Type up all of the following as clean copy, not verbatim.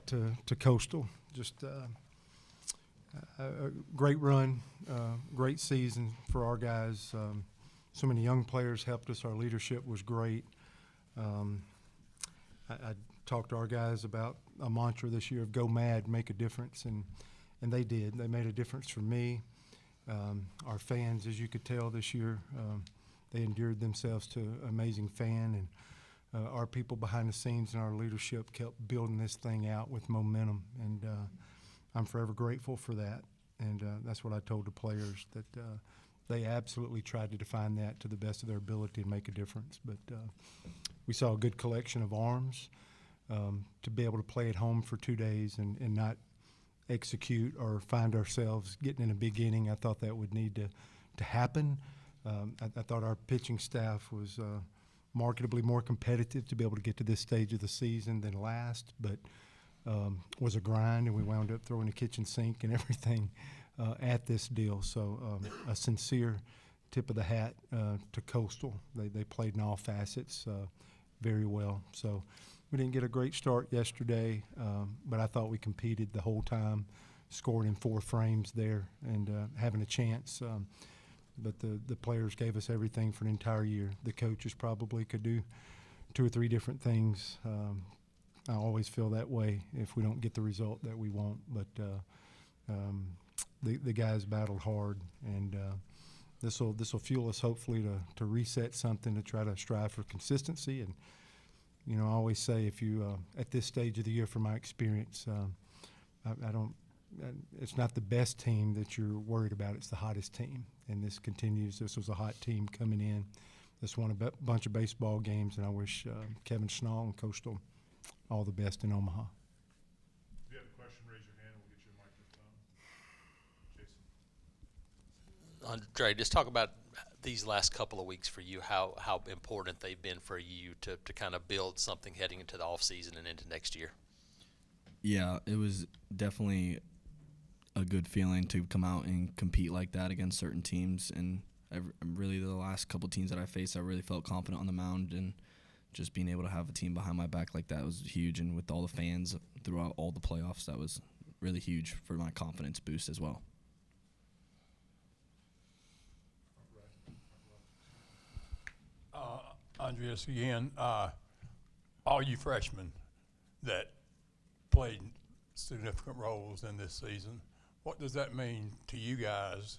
to Coastal. Just a great run, great season for our guys. So many young players helped us. Our leadership was great. I talked to our guys about a mantra this year of go mad, make a difference, and they did. They made a difference for me. Our fans, as you could tell this year, they endeared themselves to an amazing fan, and our people behind the scenes and our leadership kept building this thing out with momentum, and I'm forever grateful for that. And that's what I told the players, that they absolutely tried to define that to the best of their ability and make a difference. But we saw a good collection of arms. To be able to play at home for 2 days and not execute or find ourselves getting in a big inning, I thought that would need to happen. I thought our pitching staff was marketably more competitive to be able to get to this stage of the season than last, but was a grind, and we wound up throwing the kitchen sink and everything at this deal. So a sincere tip of the hat to Coastal. They played in all facets very well. So we didn't get a great start yesterday, but I thought we competed the whole time, scored in 4 frames there and having a chance. But the players gave us everything for an entire year. The coaches probably could do 2 or 3 different things. I always feel that way if we don't get the result that we want. But the guys battled hard, and this will fuel us hopefully to reset something, to try to strive for consistency. And you know, I always say, if you at this stage of the year, from my experience, I don't. It's not the best team that you're worried about. It's the hottest team, and this continues. This was a hot team coming in. This won a bunch of baseball games, and I wish Kevin Schnall and Coastal all the best in Omaha. If you have a question, raise your hand. We'll get you a microphone. Jason. Andre, just talk about these last couple of weeks for you, how important they've been for you to kind of build something heading into the off season and into next year. Yeah, it was definitely a good feeling to come out and compete like that against certain teams. And really the last couple teams that I faced, I really felt confident on the mound, and just being able to have a team behind my back like that was huge. And with all the fans throughout all the playoffs, that was really huge for my confidence boost as well. Andreas, again, all you freshmen that played significant roles in this season, what does that mean to you guys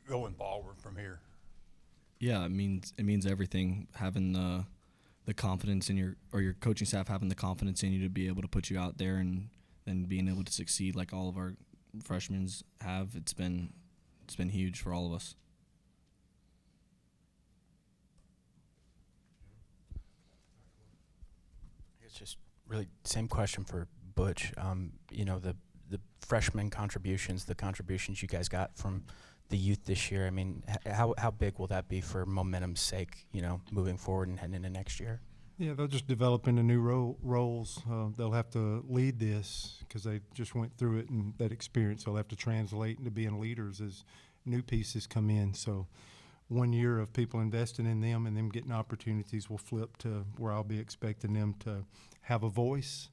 going forward from here? Yeah, it means everything. Having the confidence in your coaching staff having the confidence in you to be able to put you out there and then being able to succeed like all of our freshmen have. It's been huge for all of us. It's just really same question for Butch. You know, the freshman contributions, the contributions you guys got from the youth this year. I mean, how big will that be for momentum's sake, you know, moving forward and heading into next year? Yeah, they'll just develop into new roles. They'll have to lead this because they just went through it, and that experience they'll have to translate into being leaders as new pieces come in. So 1 year of people investing in them and them getting opportunities will flip to where I'll be expecting them to have a voice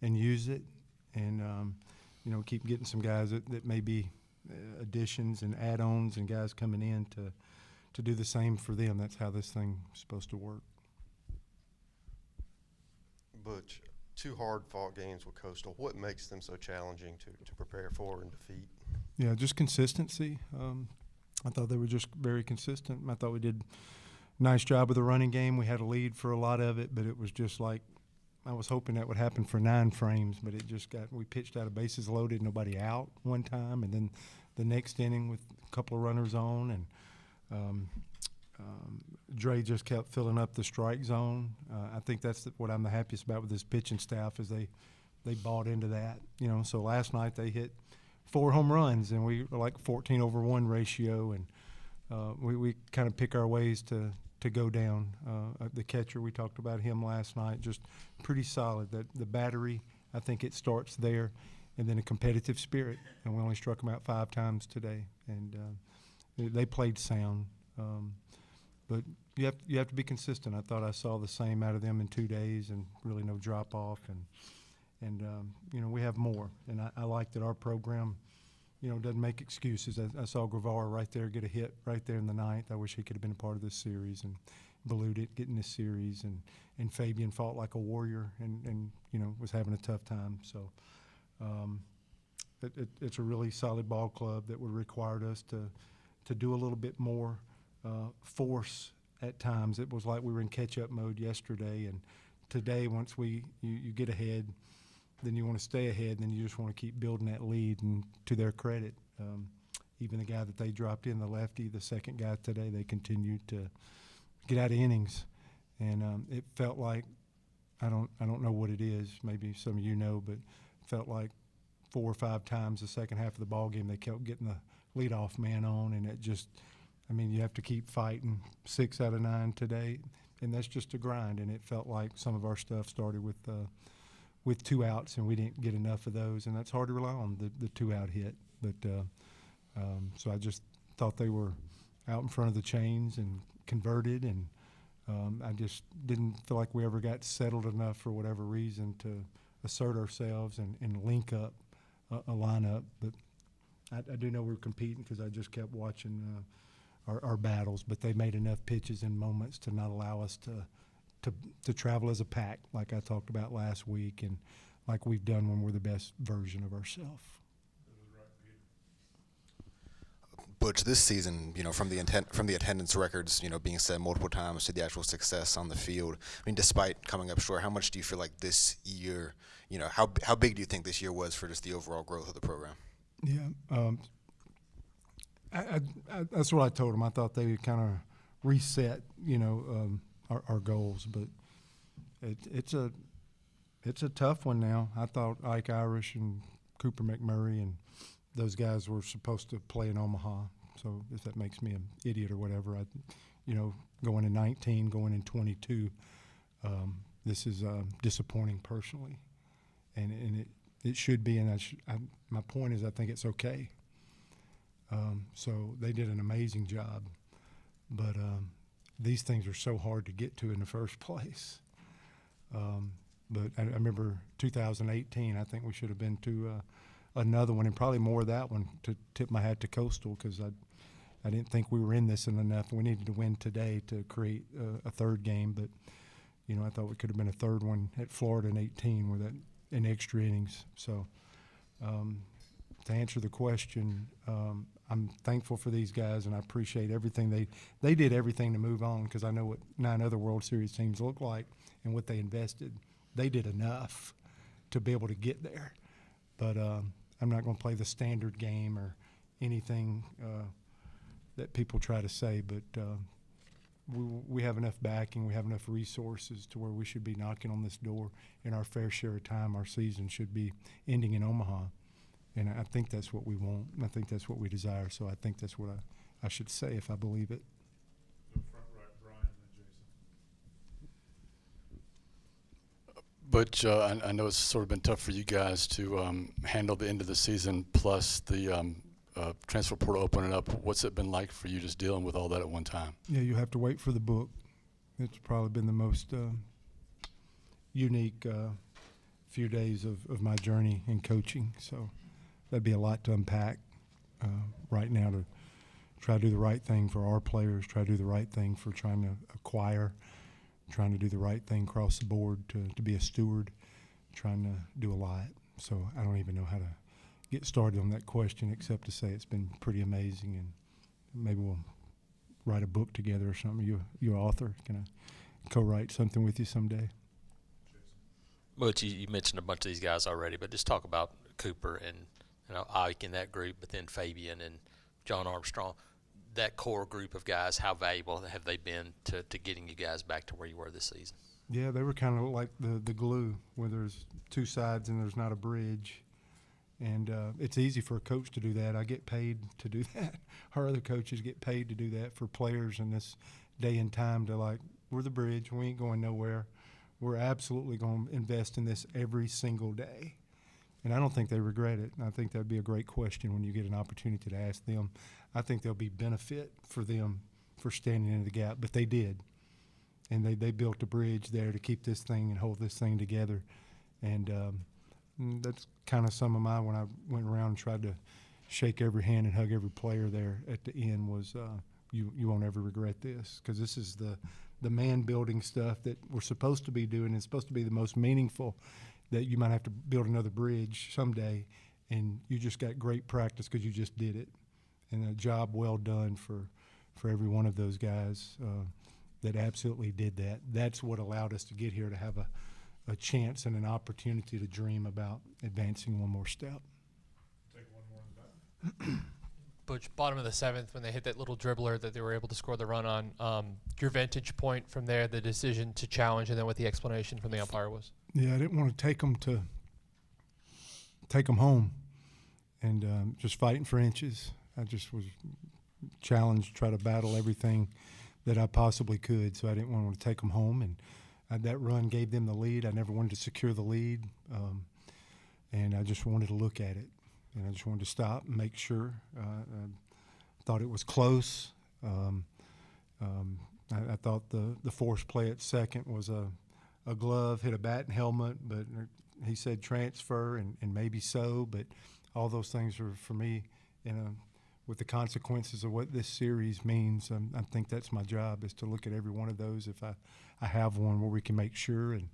and use it, and you know, keep getting some guys that may be additions and add-ons and guys coming in to do the same for them. That's how this thing's supposed to work. Butch, 2 hard-fought games with Coastal. What makes them so challenging to prepare for and defeat? Yeah, just consistency. I thought they were just very consistent. I thought we did a nice job with the running game. We had a lead for a lot of it, but it was just like I was hoping that would happen for 9 frames, but it just we pitched out of bases loaded, nobody out one time, and then the next inning with a couple of runners on, and Dre just kept filling up the strike zone. I think that's what I'm the happiest about with this pitching staff is they bought into that. You know, so last night they hit 4 home runs, and we were like 14-over-1 ratio, and we kind of pick our ways to go down. The catcher, we talked about him last night, just pretty solid. That the battery, I think it starts there, and then a competitive spirit. And we only struck them out 5 times today, and they played sound. But you have to be consistent. I thought I saw the same out of them in 2 days, and really no drop off. And you know, we have more. And I like that our program, you know, doesn't make excuses. I saw Guevara right there get a hit right there in the ninth. I wish he could have been a part of this series, and Beluted getting this series, and Fabian fought like a warrior and you know, was having a tough time. So it's a really solid ball club that would require us to do a little bit more force at times. It was like we were in catch-up mode yesterday, and today once you get ahead, then you want to stay ahead, and then you just want to keep building that lead. And to their credit, even the guy that they dropped in, the lefty, the second guy today, they continued to get out of innings. And it felt like, I don't know what it is, maybe some of you know, but it felt like 4 or 5 times the second half of the ball game they kept getting the leadoff man on, and it just, I mean, you have to keep fighting 6 out of 9 today, and that's just a grind. And it felt like some of our stuff started with 2 outs, and we didn't get enough of those, and that's hard to rely on, the 2-out hit. But so I just thought they were out in front of the chains and converted, and I just didn't feel like we ever got settled enough for whatever reason to assert ourselves and link up a lineup. But I do know we're competing because I just kept watching our battles, but they made enough pitches and moments to not allow us to travel as a pack, like I talked about last week, and like we've done when we're the best version of ourselves. Butch, this season, you know, from the attendance records, you know, being said multiple times to the actual success on the field, I mean, despite coming up short, how much do you feel like this year, you know, how big do you think this year was for just the overall growth of the program? Yeah, that's what I told them. I thought they would kind of reset, you know, our goals, but it's a tough one now. I thought Ike Irish and Cooper McMurray and those guys were supposed to play in Omaha. So if that makes me an idiot or whatever, you know, going in 19, going in 22, this is disappointing personally, and it should be. And my point is, I think it's okay. So they did an amazing job, but these things are so hard to get to in the first place. But I remember 2018, I think we should have been to another one, and probably more of that one, to tip my hat to Coastal, because I didn't think we were in this enough. We needed to win today to create a third game, but you know, I thought we could have been a third one at Florida in 18 with that in extra innings. So to answer the question, I'm thankful for these guys, and I appreciate everything they did everything to move on, because I know what 9 other World Series teams look like and what they invested. They did enough to be able to get there. But I'm not going to play the standard game or anything that people try to say. But we have enough backing, we have enough resources to where we should be knocking on this door in our fair share of time. Our season should be ending in Omaha. And I think that's what we want. I think that's what we desire. So I think that's what I should say if I believe it. So front right, Brian, then Jason. Butch, I know it's sort of been tough for you guys to handle the end of the season, plus the transfer portal opening up. What's it been like for you just dealing with all that at one time? Yeah, you have to wait for the book. It's probably been the most unique few days of my journey in coaching. So that'd be a lot to unpack right now, to try to do the right thing for our players, try to do the right thing for trying to acquire, trying to do the right thing across the board to be a steward, trying to do a lot. So I don't even know how to get started on that question except to say it's been pretty amazing, and maybe we'll write a book together or something. You're an author. Can I co-write something with you someday? Butch, you mentioned a bunch of these guys already, but just talk about Cooper and, you know, Ike in that group, but then Fabian and John Armstrong. That core group of guys, how valuable have they been to getting you guys back to where you were this season? Yeah, they were kind of like the glue, where there's 2 sides and there's not a bridge. And it's easy for a coach to do that. I get paid to do that. Our other coaches get paid to do that for players in this day and time, to like, we're the bridge. We ain't going nowhere. We're absolutely going to invest in this every single day. And I don't think they regret it. And I think that'd be a great question when you get an opportunity to ask them. I think there'll be benefit for them for standing in the gap, but they did. And they built a bridge there to keep this thing and hold this thing together. And And that's kind of some of my, when I went around and tried to shake every hand and hug every player there at the end was, you won't ever regret this, because this is the man-building stuff that we're supposed to be doing. It's supposed to be the most meaningful, that you might have to build another bridge someday, and you just got great practice because you just did it. And a job well done for every one of those guys that absolutely did that. That's what allowed us to get here, to have a chance and an opportunity to dream about advancing one more step. Take one more in the back. Butch, bottom of the seventh, when they hit that little dribbler that they were able to score the run on, your vantage point from there, the decision to challenge, and then what the explanation from the umpire was? Yeah, I didn't want to take them home and just fighting for inches. I just was challenged, try to battle everything that I possibly could, so I didn't want to take them home. And that run gave them the lead. I never wanted to secure the lead, and I just wanted to look at it. And I just wanted to stop and make sure. I thought it was close. I thought the forced play at second was a glove, hit a bat and helmet, but he said transfer, and maybe so, but all those things are, for me, with the consequences of what this series means, I think that's my job, is to look at every one of those if I have one where we can make sure. And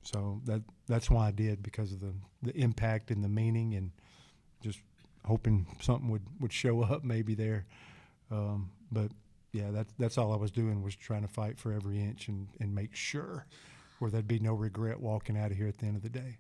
so that's why I did, because of the impact and the meaning, and just hoping something would show up maybe there. But yeah, that's all I was doing, was trying to fight for every inch and make sure where there'd be no regret walking out of here at the end of the day.